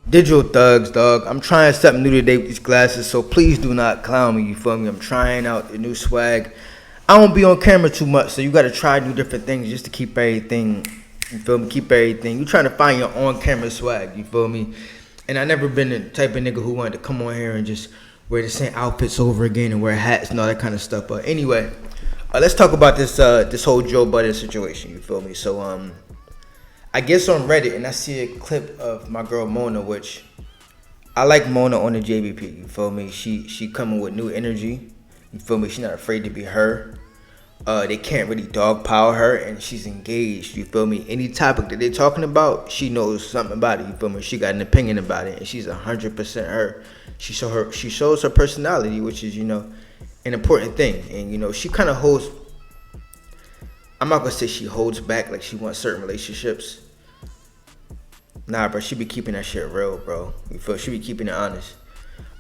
Digital thugs, dog. I'm trying something new today with these glasses, so please do not clown me. You feel me? I'm trying out the new swag. I don't be on camera too much, so you gotta try new different things just to keep everything. You feel me? Keep everything. You trying to find your on camera swag. You feel me? And I never been the type of nigga who wanted to come on here and just wear the same outfits over again and wear hats and all that kind of stuff. But anyway, let's talk about this whole Joe Budden situation. You feel me? So I guess on Reddit, and I see a clip of my girl Mona, which I like Mona on the JBP. You feel me? She coming with new energy. You feel me? She's not afraid to be her. They can't really dogpile her, and she's engaged. You feel me? Any topic that they're talking about, she knows something about it. You feel me? She got an opinion about it, and she's 100% her. She shows her personality, which is an important thing. And she kind of holds. I'm not gonna say she holds back like she wants certain relationships. Nah, bro, she be keeping that shit real, bro. You feel? She be keeping it honest.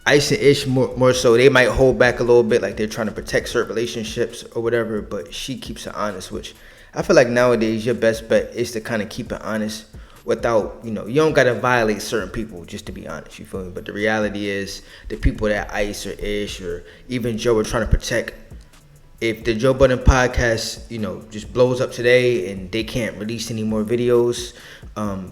Ice and Ish more so, they might hold back a little bit, like they're trying to protect certain relationships or whatever, but she keeps it honest, which I feel like nowadays your best bet is to kind of keep it honest without, you don't got to violate certain people just to be honest, you feel me? But the reality is the people that Ice or Ish or even Joe are trying to protect, if the Joe Budden podcast, just blows up today and they can't release any more videos,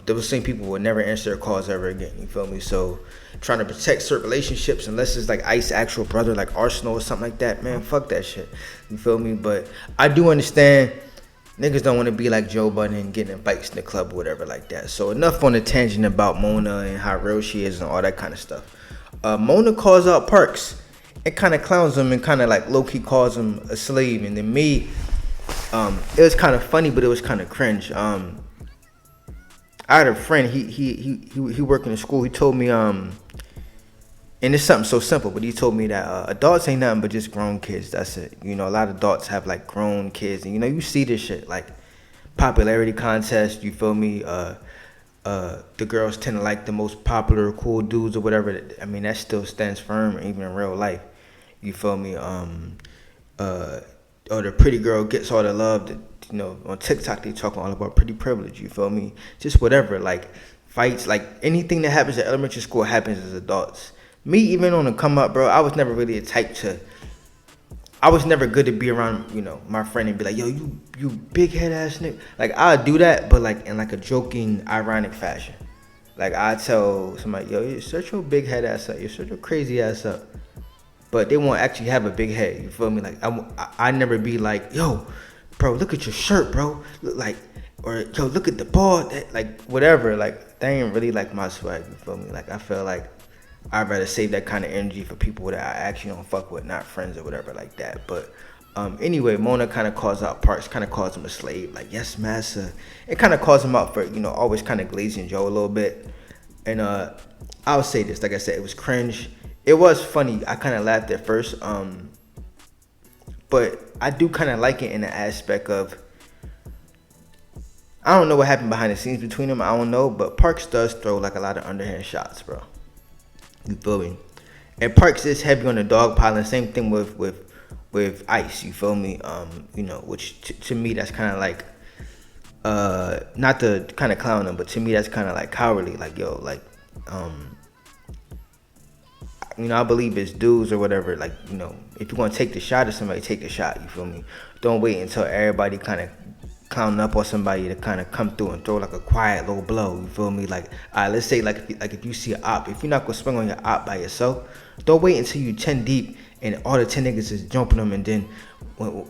those same people will never answer their calls ever again. You feel me? So trying to protect certain relationships, unless it's like Ice's actual brother, like Arsenal or something like that, man, fuck that shit. You feel me? But I do understand niggas don't want to be like Joe Budden and getting in fights in the club or whatever like that. So enough on the tangent about Mona and how real she is and all that kind of stuff. Mona calls out Parks. It kind of clowns him and kind of like low-key calls him a slave. And then me, it was kind of funny, but it was kind of cringe. I had a friend, he worked in a school. He told me, and it's something so simple, but he told me that adults ain't nothing but just grown kids. That's it. A lot of adults have like grown kids. And you see this shit, like popularity contest, you feel me? The girls tend to like the most popular, cool dudes or whatever. I mean, that still stands firm even in real life. You feel me? Or the pretty girl gets all the love that, on TikTok they talking all about pretty privilege. You feel me? Just whatever, like fights, like anything that happens at elementary school happens as adults. Me, even on the come up, bro, I was never really a type to. I was never good to be around, my friend and be like, yo, you big head ass nigga. Like I'd do that, but like in like a joking, ironic fashion. Like I tell somebody, yo, you shut your big head ass up, you shut your crazy ass up. But they won't actually have a big head. You feel me? Like I never be like, yo, bro, look at your shirt, bro. Look like, or yo, look at the ball. Like whatever. Like that ain't really like my swag. You feel me? Like I feel like I'd rather save that kind of energy for people that I actually don't fuck with, not friends or whatever like that. But anyway, Mona kind of calls out Parks, kind of calls him a slave. Like, yes, massa. It kind of calls him out for, always kind of glazing Joe a little bit. And I'll say this, like I said, it was cringe. It was funny. I kind of laughed at first. But I do kind of like it in the aspect of, I don't know what happened behind the scenes between them. I don't know. But Parks does throw like a lot of underhand shots, bro. You feel me? And Parks is heavy on the dog piling. Same thing with Ice. You feel me? Which to me that's kind of like, not to kind of clown him, but to me that's kind of like cowardly. Like yo, like, I believe it's dudes or whatever. Like if you want to take the shot at somebody, take the shot. You feel me? Don't wait until everybody kind of clowning up on somebody to kind of come through and throw like a quiet little blow. You feel me? Like, let's say if you see an op, if you're not gonna swing on your op by yourself, don't wait until you 10 deep and all the 10 niggas is jumping them, and then when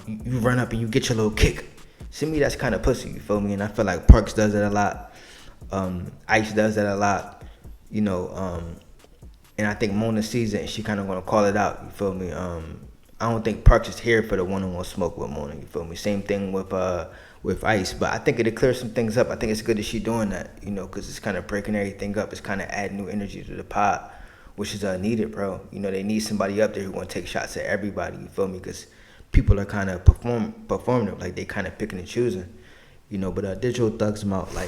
you run up and you get your little kick. To me, that's kind of pussy. You feel me? And I feel like Parks does it a lot. Ice does that a lot. And I think Mona sees it and she kind of gonna call it out. You feel me? I don't think Parks is here for the one-on-one smoke with Mona. You feel me? Same thing with Ice, but I think it'll clear some things up. I think it's good that she's doing that, because it's kind of breaking everything up. It's kind of adding new energy to the pod, which is needed, bro. They need somebody up there who want to take shots at everybody. You feel me? Because people are kind of performing like they kind of picking and choosing, But digital thugs them out like.